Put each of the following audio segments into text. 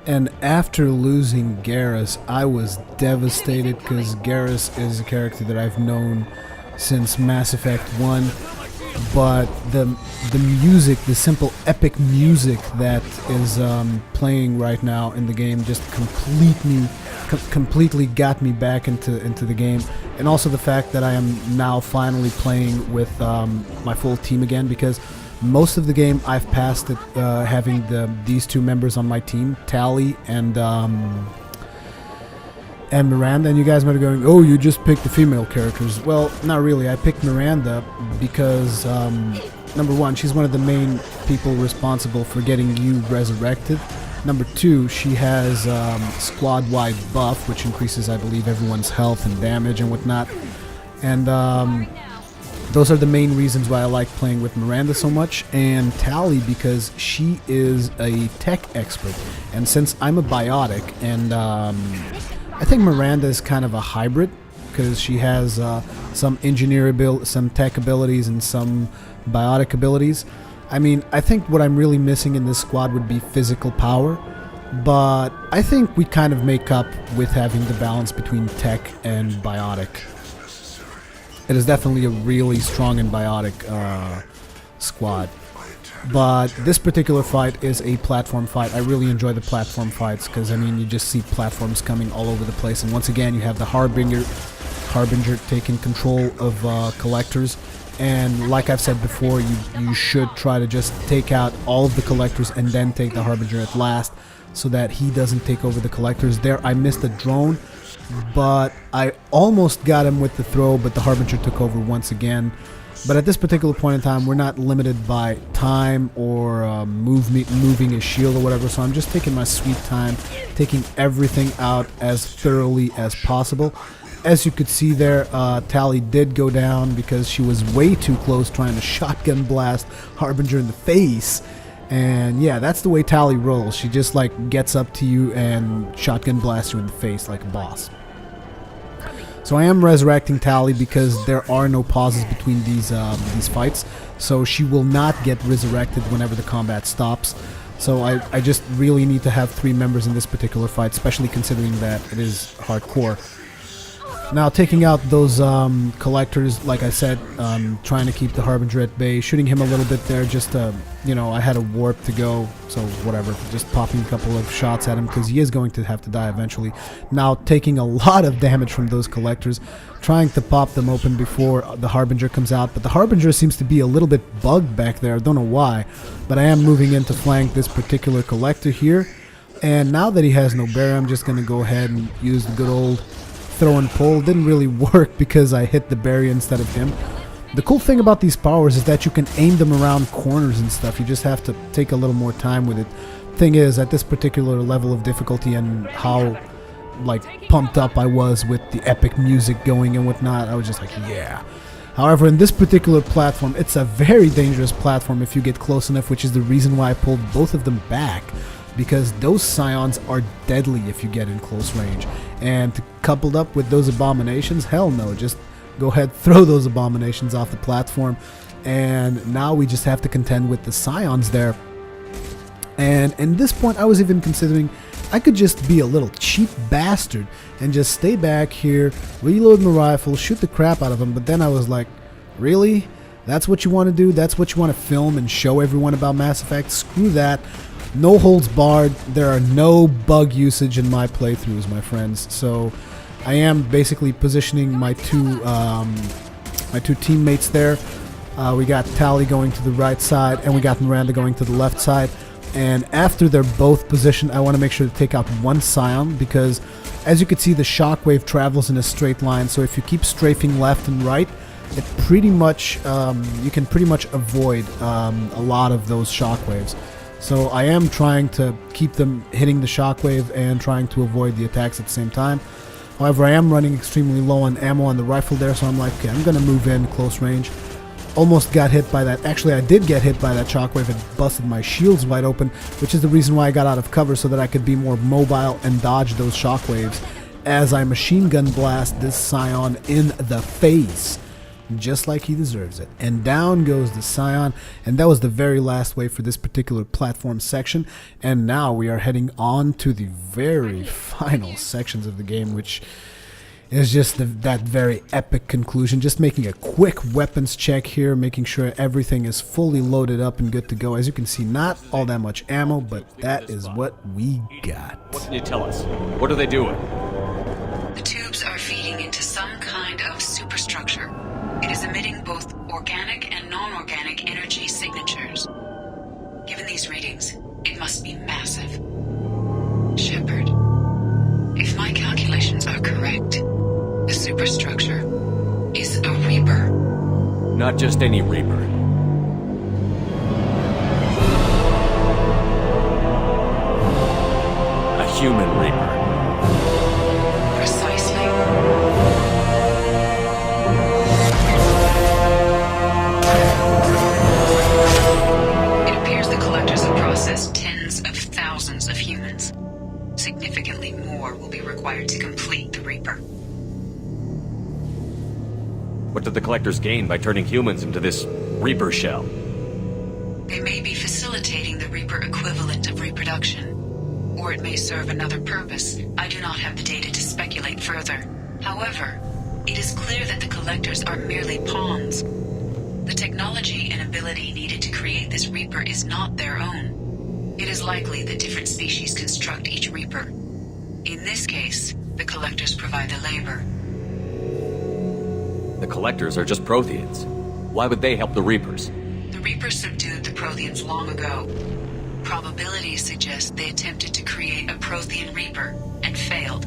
And after losing Garrus, I was devastated because Garrus is a character that I've known since Mass Effect 1. But the music, the simple epic music that is playing right now in the game just completely got me back into the game. And also the fact that I am now finally playing with my full team again, because most of the game I've passed it having these two members on my team, Tali and Miranda, and you guys might be going, oh, you just picked the female characters. Well, not really. I picked Miranda because, number one, she's one of the main people responsible for getting you resurrected. Number two, she has squad-wide buff, which increases, I believe, everyone's health and damage and whatnot. And those are the main reasons why I like playing with Miranda so much. And Tali, because she is a tech expert. And since I'm a biotic, and I think Miranda is kind of a hybrid, because she has some some tech abilities and some biotic abilities. I mean, I think what I'm really missing in this squad would be physical power, but I think we kind of make up with having the balance between tech and biotic. It is definitely a really strong and biotic squad. But this particular fight is a platform fight. I really enjoy the platform fights because, I mean, you just see platforms coming all over the place. And once again, you have the Harbinger taking control of collectors. And like I've said before, you should try to just take out all of the collectors and then take the Harbinger at last, so that he doesn't take over the collectors. There, I missed the drone, but I almost got him with the throw, but the Harbinger took over once again. But at this particular point in time, we're not limited by time or moving a shield or whatever, so I'm just taking my sweet time, taking everything out as thoroughly as possible. As you could see there, Tali did go down because she was way too close trying to shotgun blast Harbinger in the face. And yeah, that's the way Tali rolls. She just like gets up to you and shotgun blasts you in the face like a boss. So I am resurrecting Tali because there are no pauses between these fights, so she will not get resurrected whenever the combat stops. So I just really need to have 3 members in this particular fight, especially considering that it is hardcore. Now, taking out those collectors, like I said, trying to keep the Harbinger at bay, shooting him a little bit there, just you know, I had a warp to go, so whatever, just popping a couple of shots at him, because he is going to have to die eventually. Now, taking a lot of damage from those collectors, trying to pop them open before the Harbinger comes out, but the Harbinger seems to be a little bit bugged back there, I don't know why, but I am moving in to flank this particular collector here, and now that he has no barrier, I'm just going to go ahead and use the good old throw and pull. Didn't really work because I hit the barrier instead of him. The cool thing about these powers is that you can aim them around corners and stuff. You just have to take a little more time with it. Thing is, at this particular level of difficulty and how like pumped up I was with the epic music going and whatnot, I was just like, yeah. However, in this particular platform, it's a very dangerous platform if you get close enough, which is the reason why I pulled both of them back. Because those scions are deadly if you get in close range. And coupled up with those abominations, hell no, just go ahead, throw those abominations off the platform. And now we just have to contend with the scions there. And in this point, I was even considering I could just be a little cheap bastard and just stay back here, reload my rifle, shoot the crap out of them. But then I was like, really? That's what you want to do? That's what you want to film and show everyone about Mass Effect? Screw that. No holds barred. There are no bug usage in my playthroughs, my friends. So I am basically positioning my two teammates there. We got Tali going to the right side, and we got Miranda going to the left side. And after they're both positioned, I want to make sure to take out one scion, because as you can see, the shockwave travels in a straight line. So if you keep strafing left and right, it pretty much you can pretty much avoid a lot of those shockwaves. So I am trying to keep them hitting the shockwave and trying to avoid the attacks at the same time. However, I am running extremely low on ammo on the rifle there, so I'm like, okay, I'm going to move in close range. Almost got hit by that. Actually, I did get hit by that shockwave. It busted my shields wide open, which is the reason why I got out of cover, so that I could be more mobile and dodge those shockwaves as I machine gun blast this scion in the face. just like he deserves it. And down goes the Scion, and that was the very last wave for this particular platform section. And now we are heading on to the very final sections of the game, which is just that very epic conclusion. Just making a quick weapons check here, making sure everything is fully loaded up and good to go. As you can see, not all that much ammo, but that is what we got. What can you tell us? What are they doing? The tubes are feeding into some kind of superstructure. It is emitting both organic and non-organic energy signatures. Given these readings, it must be massive. Shepard, if my calculations are correct, the superstructure is a Reaper. Not just any Reaper. A human Reaper. Precisely. It appears the collectors have processed tens of thousands of humans. Significantly more will be required to complete the Reaper. What did the collectors gain by turning humans into this Reaper shell? They may be facilitating the Reaper equivalent of reproduction, or it may serve another purpose. I do not have the data to speculate further. However, it is clear that the collectors are merely pawns. The technology and ability needed to create this Reaper is not their own. It is likely that different species construct each Reaper. In this case, the collectors provide the labor. The collectors are just Protheans. Why would they help the Reapers? The Reapers subdued the Protheans long ago. Probabilities suggest they attempted to create a Prothean Reaper and failed.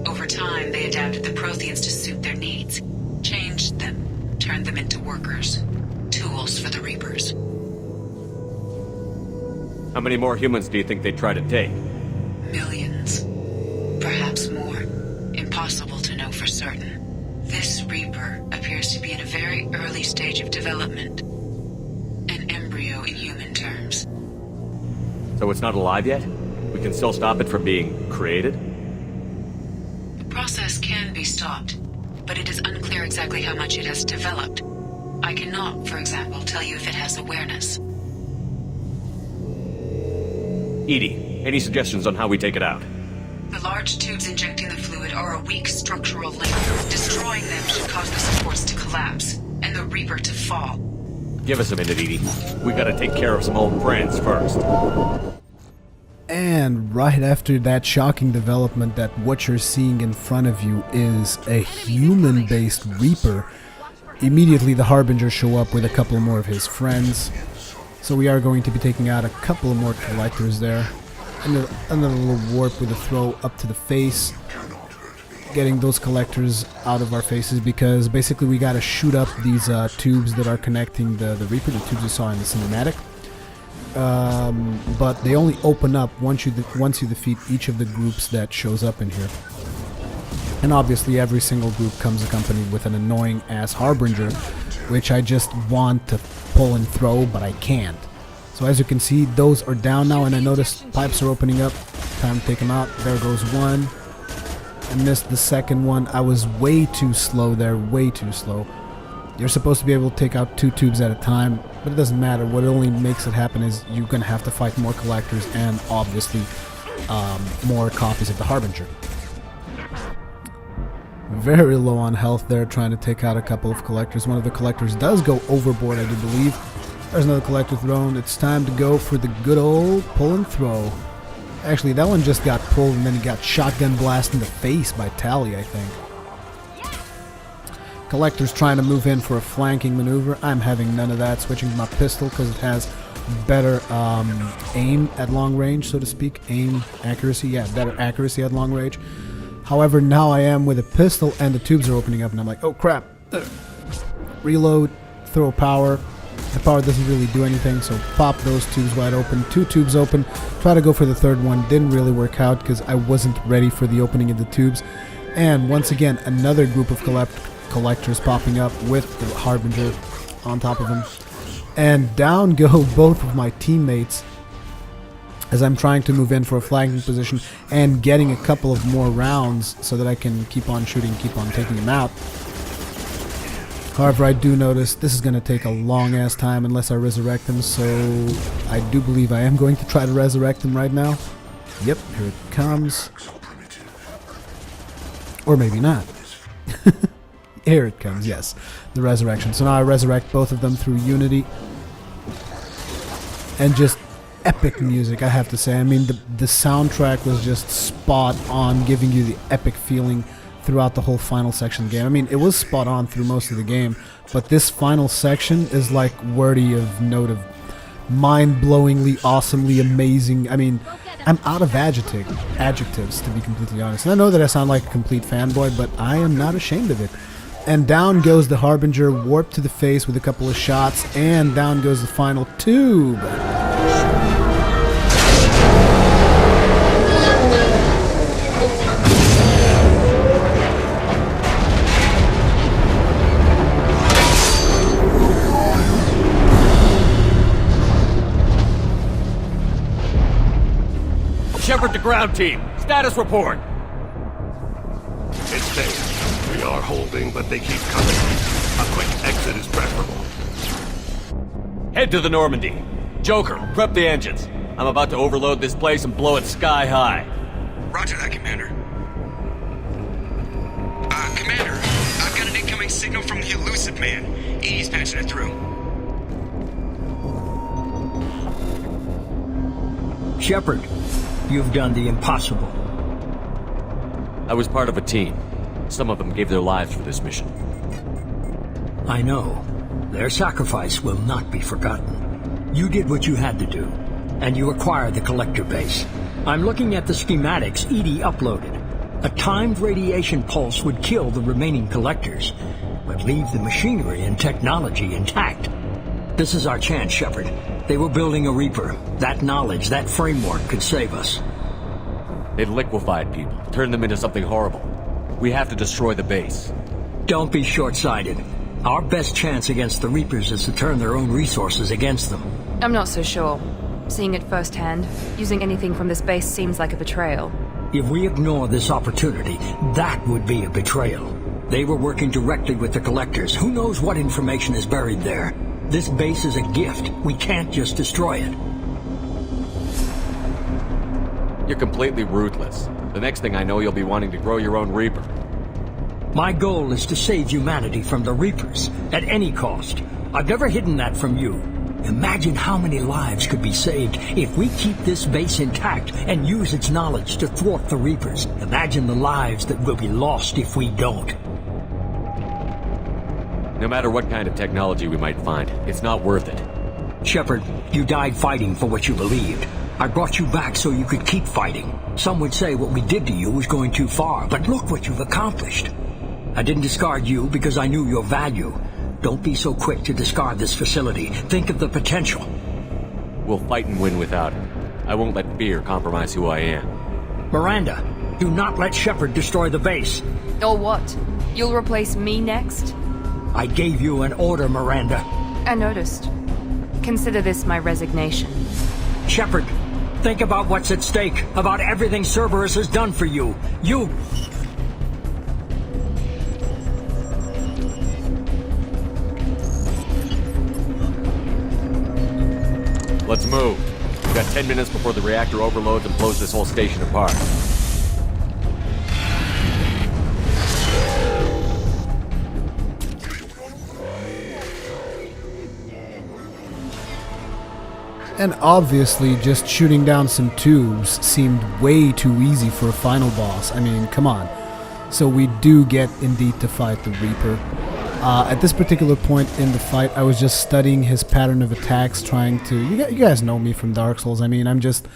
Over time, they adapted the Protheans to suit their needs, changed them, turned them into workers, tools for the Reapers. How many more humans do you think they'd try to take? Millions. Perhaps more. Impossible to know for certain. This Reaper appears to be in a very early stage of development. An embryo in human terms. So it's not alive yet? We can still stop it from being created? The process can be stopped, but it is unclear exactly how much it has developed. I cannot, for example, tell you if it has awareness. EDI, any suggestions on how we take it out? The large tubes injecting the fluid are a weak structural link. Destroying them should cause the supports to collapse, and the Reaper to fall. Give us a minute, EDI. We gotta take care of some old friends first. And right after that shocking development that what you're seeing in front of you is a human-based Reaper, immediately the Harbingers show up with a couple more of his friends. So we are going to be taking out a couple more collectors there. Another little warp with a throw up to the face. Getting those collectors out of our faces because basically we gotta shoot up these tubes that are connecting the Reaper, the tubes you saw in the cinematic. But they only open up once you defeat each of the groups that shows up in here. And obviously every single group comes accompanied with an annoying ass Harbinger, which I just want to pull and throw, but I can't. So as you can see, those are down now, and I noticed pipes are opening up. Time to take them out. There goes one. I missed the second one. I was way too slow there, way too slow. You're supposed to be able to take out 2 tubes at a time, but it doesn't matter. What only makes it happen is you're going to have to fight more collectors and obviously more copies of the Harbinger. Very low on health there, trying to take out a couple of collectors. One of the collectors does go overboard, I do believe. There's another collector thrown. It's time to go for the good old pull and throw. Actually, that one just got pulled and then he got shotgun blast in the face by Tally, I think. Collector's trying to move in for a flanking maneuver. I'm having none of that. Switching to my pistol because it has better aim at long range, so to speak. Aim accuracy, yeah, better accuracy at long range. However, now I am with a pistol and the tubes are opening up and I'm like, oh crap. Reload, throw power. The power doesn't really do anything, so pop those tubes wide open. 2 tubes open. Try to go for the third one. Didn't really work out because I wasn't ready for the opening of the tubes. And once again, another group of collectors popping up with the Harbinger on top of them. And down go both of my teammates as I'm trying to move in for a flanking position and getting a couple of more rounds so that I can keep on shooting, keep on taking them out. However, I do notice this is going to take a long-ass time unless I resurrect him, so I do believe I am going to try to resurrect him right now. Yep, here it comes. Or maybe not. Here it comes, yes. The resurrection. So now I resurrect both of them through Unity. And just epic music, I have to say. I mean, the soundtrack was just spot on, giving you the epic feeling throughout the whole final section of the game. I mean, it was spot on through most of the game, but this final section is like worthy of note of mind-blowingly, awesomely amazing. I mean, I'm out of adjectives, to be completely honest. And I know that I sound like a complete fanboy, but I am not ashamed of it. And down goes the Harbinger, warped to the face with a couple of shots, and down goes the final tube. Shepard to ground team. Status report. It's safe. We are holding, but they keep coming. A quick exit is preferable. Head to the Normandy. Joker, prep the engines. I'm about to overload this place and blow it sky high. Roger that, Commander. Commander, I've got an incoming signal from the elusive man. He's patching it through. Shepard, you've done the impossible. I was part of a team. Some of them gave their lives for this mission. I know. Their sacrifice will not be forgotten. You did what you had to do, and you acquired the collector base. I'm looking at the schematics EDI uploaded. A timed radiation pulse would kill the remaining collectors, but leave the machinery and technology intact. This is our chance, Shepard. They were building a Reaper. That knowledge, that framework could save us. They've liquefied people, turned them into something horrible. We have to destroy the base. Don't be short-sighted. Our best chance against the Reapers is to turn their own resources against them. I'm not so sure. Seeing it firsthand, using anything from this base seems like a betrayal. If we ignore this opportunity, that would be a betrayal. They were working directly with the collectors. Who knows what information is buried there? This base is a gift. We can't just destroy it. You're completely ruthless. The next thing I know, you'll be wanting to grow your own Reaper. My goal is to save humanity from the Reapers, at any cost. I've never hidden that from you. Imagine how many lives could be saved if we keep this base intact and use its knowledge to thwart the Reapers. Imagine the lives that will be lost if we don't. No matter what kind of technology we might find, it's not worth it. Shepard, you died fighting for what you believed. I brought you back so you could keep fighting. Some would say what we did to you was going too far, but look what you've accomplished. I didn't discard you because I knew your value. Don't be so quick to discard this facility. Think of the potential. We'll fight and win without it. I won't let fear compromise who I am. Miranda, do not let Shepard destroy the base. Or what? You'll replace me next? I gave you an order, Miranda. I noticed. Consider this my resignation. Shepard, think about what's at stake, about everything Cerberus has done for you. Let's move. We've got 10 minutes before the reactor overloads and blows this whole station apart. And obviously, just shooting down some tubes seemed way too easy for a final boss. I mean, come on. So we do get indeed to fight the Reaper. At this particular point in the fight, I was just studying his pattern of attacks, trying to... You guys know me from Dark Souls. I mean, I just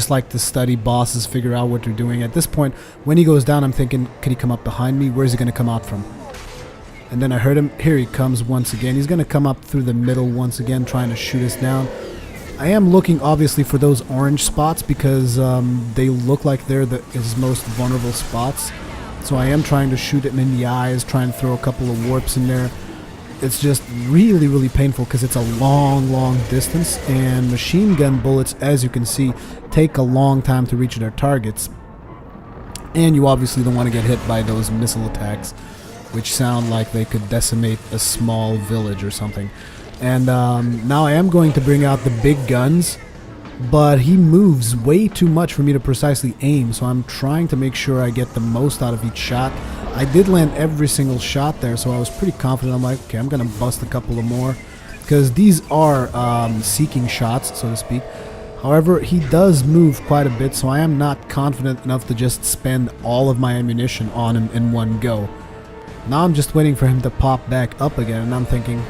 like to study bosses, figure out what they're doing. At this point, when he goes down, I'm thinking, could he come up behind me? Where's he going to come out from? And then I heard him. Here he comes once again. He's going to come up through the middle once again, trying to shoot us down. I am looking, obviously, for those orange spots because they look like they're his most vulnerable spots. So I am trying to shoot him in the eyes, trying to throw a couple of warps in there. It's just really, really painful because it's a long, long distance, and machine gun bullets, as you can see, take a long time to reach their targets. And you obviously don't want to get hit by those missile attacks. which sound like they could decimate a small village or something. And now I am going to bring out the big guns, but he moves way too much for me to precisely aim, so I'm trying to make sure I get the most out of each shot. I did land every single shot there, so I was pretty confident. I'm like, okay, I'm gonna bust a couple of more, because these are seeking shots, so to speak. However, he does move quite a bit, so I am not confident enough to just spend all of my ammunition on him in one go. Now I'm just waiting for him to pop back up again, and I'm thinking,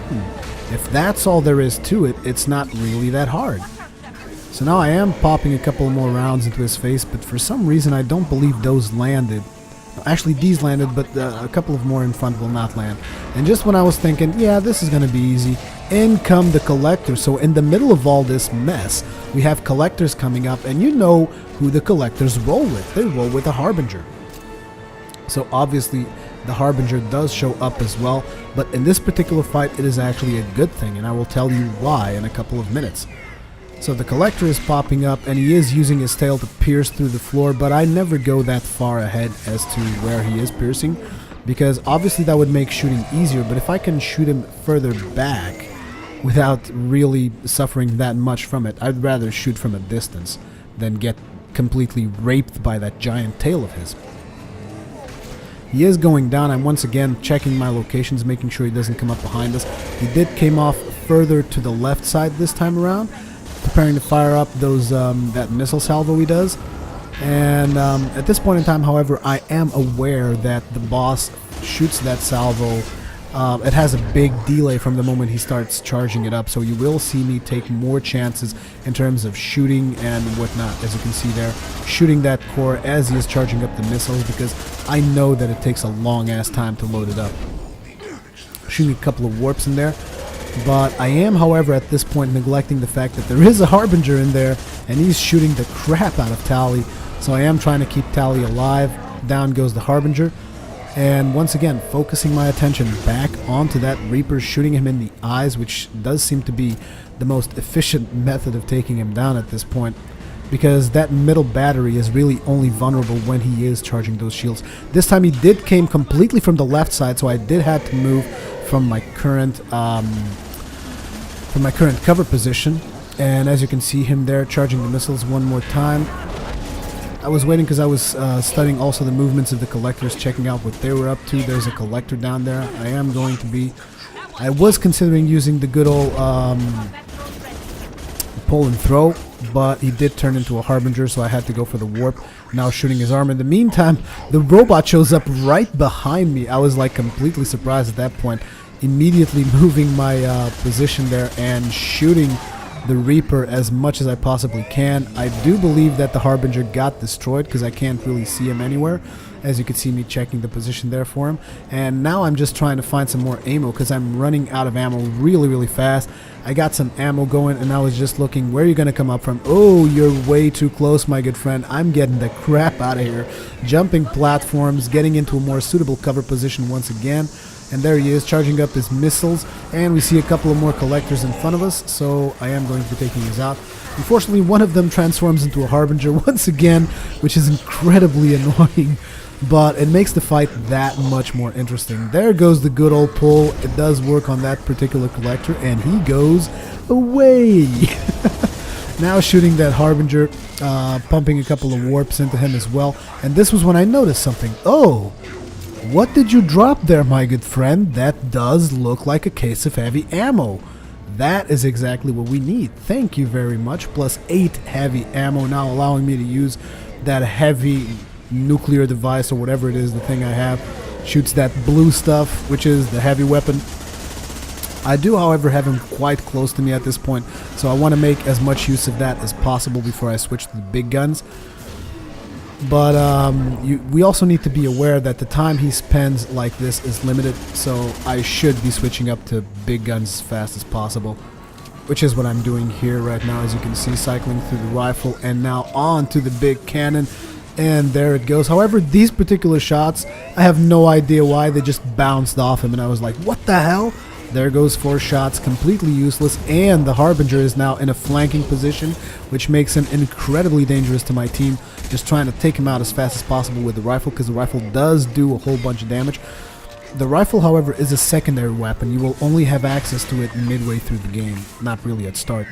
if that's all there is to it, it's not really that hard. So now I am popping a couple more rounds into his face, but for some reason I don't believe those landed. Actually, these landed, but a couple of more in front will not land. And just when I was thinking, yeah, this is going to be easy, in come the collectors. So in the middle of all this mess, we have collectors coming up, and you know who the collectors roll with. They roll with a Harbinger. So obviously the Harbinger does show up as well, but in this particular fight it is actually a good thing, and I will tell you why in a couple of minutes. So the collector is popping up, and he is using his tail to pierce through the floor, but I never go that far ahead as to where he is piercing, because obviously that would make shooting easier, but if I can shoot him further back without really suffering that much from it, I'd rather shoot from a distance than get completely raped by that giant tail of his. He is going down. I'm once again checking my locations, making sure he doesn't come up behind us. He did came off further to the left side this time around, preparing to fire up those that missile salvo he does. And at this point in time, however, I am aware that the boss shoots that salvo. It has a big delay from the moment he starts charging it up, so you will see me take more chances in terms of shooting and whatnot, as you can see there, shooting that core as he is charging up the missiles, because I know that it takes a long ass time to load it up. Shooting a couple of warps in there. But I am, however, at this point neglecting the fact that there is a Harbinger in there, and he's shooting the crap out of Tally. So I am trying to keep Tally alive. Down goes the Harbinger. And once again, focusing my attention back onto that Reaper, shooting him in the eyes, which does seem to be the most efficient method of taking him down at this point, because that middle battery is really only vulnerable when he is charging those shields. This time he did came completely from the left side, so I did have to move from my current cover position, and as you can see him there charging the missiles one more time. I was waiting because I was studying also the movements of the collectors, checking out what they were up to. There's a collector down there. I was considering using the good old pull and throw, but he did turn into a Harbinger, so I had to go for the warp. Now shooting his arm. In the meantime, the robot shows up right behind me. I was like completely surprised at that point. Immediately moving my position there and shooting the Reaper as much as I possibly can. I do believe that the Harbinger got destroyed because I can't really see him anywhere, as you can see me checking the position there for him. And now I'm just trying to find some more ammo because I'm running out of ammo really fast. I got some ammo going, and I was just looking, where are you going to come up from? Oh, you're way too close, my good friend. I'm getting the crap out of here. Jumping platforms, getting into a more suitable cover position once again. And there he is, charging up his missiles, and we see a couple of more collectors in front of us, so I am going to be taking these out. Unfortunately, one of them transforms into a Harbinger once again, which is incredibly annoying, but it makes the fight that much more interesting. There goes the good old pull. It does work on that particular collector, and he goes away. Now shooting that Harbinger, pumping a couple of warps into him as well, and this was when I noticed something. Oh! What did you drop there, my good friend? That does look like a case of heavy ammo. That is exactly what we need. Thank you very much. Plus 8 heavy ammo, now allowing me to use that heavy nuclear device or whatever it is, the thing I have. Shoots that blue stuff, which is the heavy weapon. I do, however, have him quite close to me at this point, so I want to make as much use of that as possible before I switch to the big guns. But we also need to be aware that the time he spends like this is limited, so I should be switching up to big guns as fast as possible, which is what I'm doing here right now, as you can see, cycling through the rifle and now on to the big cannon, and there it goes. However, these particular shots, I have no idea why, they just bounced off him, and I was like, what the hell? There goes 4 shots, completely useless, and the Harbinger is now in a flanking position, which makes him incredibly dangerous to my team. Just trying to take him out as fast as possible with the rifle, because the rifle does do a whole bunch of damage. The rifle, however, is a secondary weapon. You will only have access to it midway through the game, not really at start.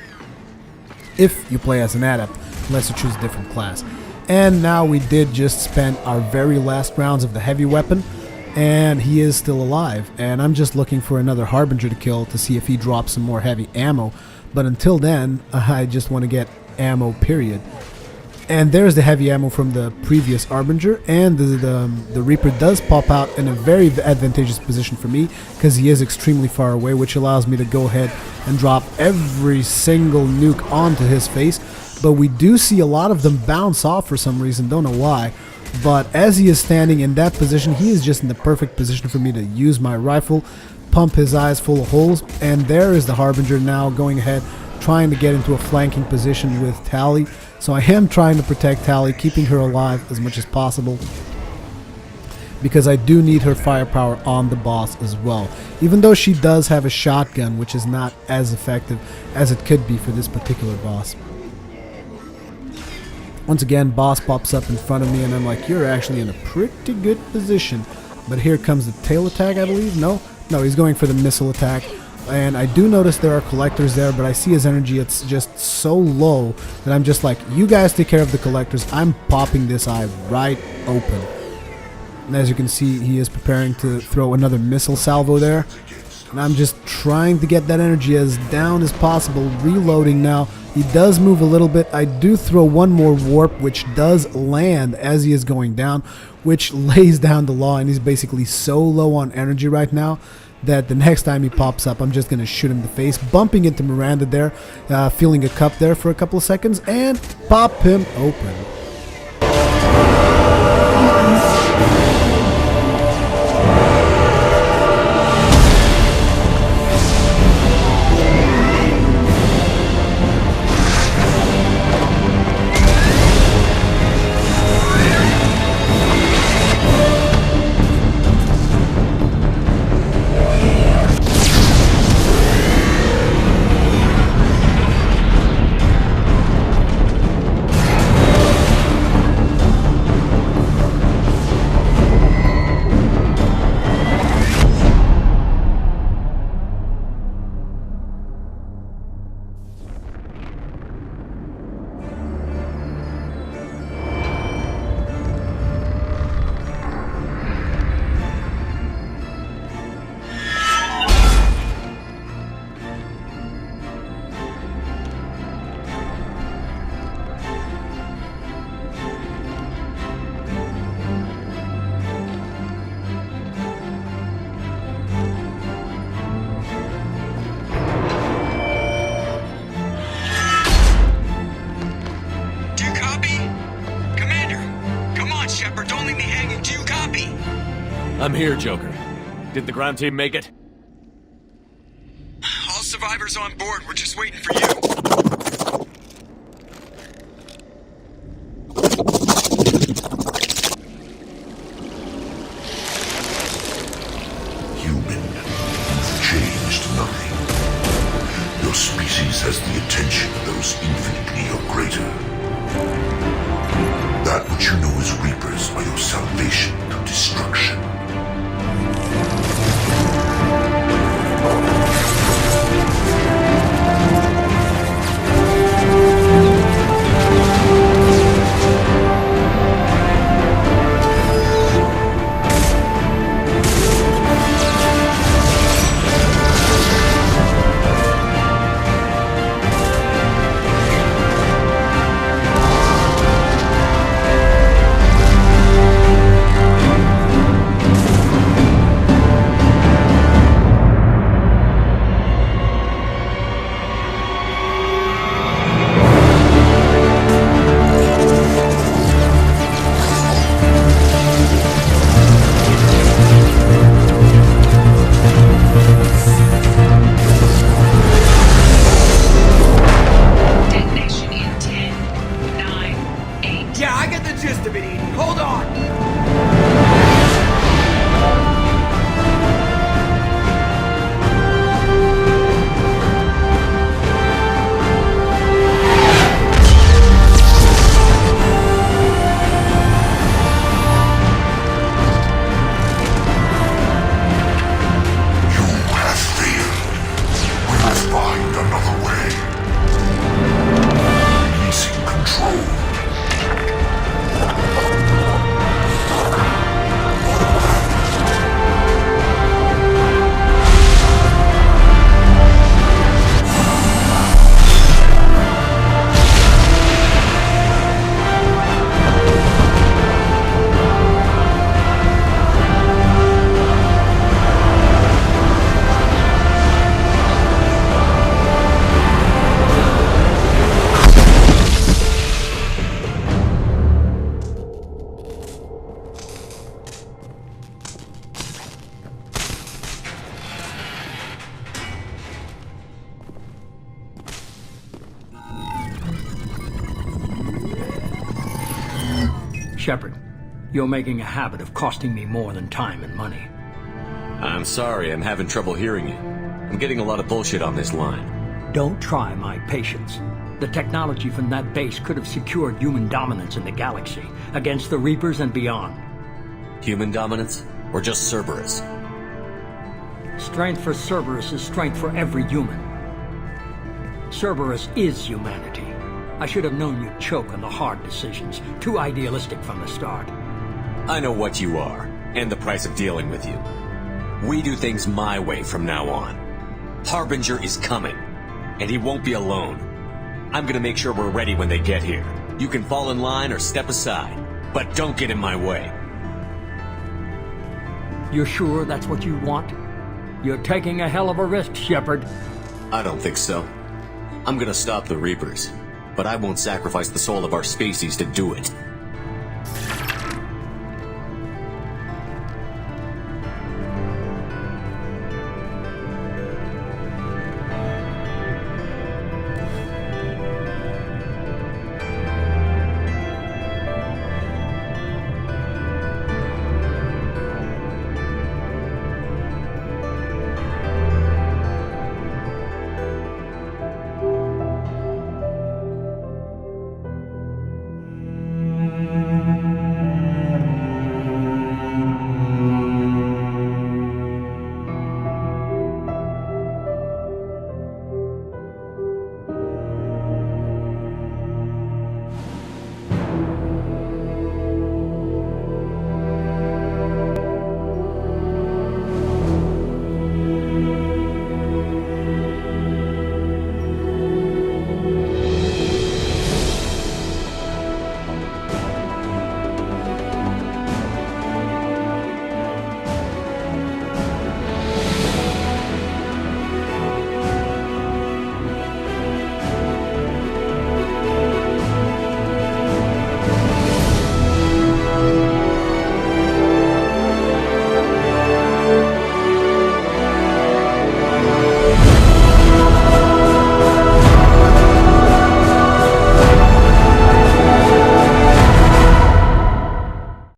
If you play as an adept, unless you choose a different class. And now we did just spend our very last rounds of the heavy weapon, and he is still alive. And I'm just looking for another Harbinger to kill to see if he drops some more heavy ammo. But until then, I just want to get ammo, period. And there's the heavy ammo from the previous Harbinger, and the Reaper does pop out in a very advantageous position for me, because he is extremely far away, which allows me to go ahead and drop every single nuke onto his face. But we do see a lot of them bounce off for some reason, don't know why. But as he is standing in that position, he is just in the perfect position for me to use my rifle, pump his eyes full of holes, and there is the Harbinger now going ahead, trying to get into a flanking position with Tali. So I am trying to protect Tali, keeping her alive as much as possible, because I do need her firepower on the boss as well. Even though she does have a shotgun, which is not as effective as it could be for this particular boss. Once again, boss pops up in front of me, and I'm like, you're actually in a pretty good position. But here comes the tail attack, I believe? No, he's going for the missile attack. And I do notice there are collectors there, but I see his energy, it's just so low that I'm just like, you guys take care of the collectors. I'm popping this eye right open. And as you can see, he is preparing to throw another missile salvo there. And I'm just trying to get that energy as down as possible, reloading now. He does move a little bit. I do throw one more warp, which does land as he is going down, which lays down the law, and he's basically so low on energy right now that the next time he pops up, I'm just going to shoot him in the face, bumping into Miranda there, feeling a cup there for a couple of seconds, and pop him open. I'm here, Joker. Did the ground team make it? All survivors on board. We're just waiting for you. Human, you've changed nothing. Your species has the attention of those infinitely or greater. That which you know as Reapers are your salvation to destruction. Shepard, you're making a habit of costing me more than time and money. I'm sorry, I'm having trouble hearing you. I'm getting a lot of bullshit on this line. Don't try my patience. The technology from that base could have secured human dominance in the galaxy, against the Reapers and beyond. Human dominance? Or just Cerberus? Strength for Cerberus is strength for every human. Cerberus is humanity. I should have known you'd choke on the hard decisions. Too idealistic from the start. I know what you are, and the price of dealing with you. We do things my way from now on. Harbinger is coming, and he won't be alone. I'm gonna make sure we're ready when they get here. You can fall in line or step aside, but don't get in my way. You're sure that's what you want? You're taking a hell of a risk, Shepard. I don't think so. I'm gonna stop the Reapers, but I won't sacrifice the soul of our species to do it.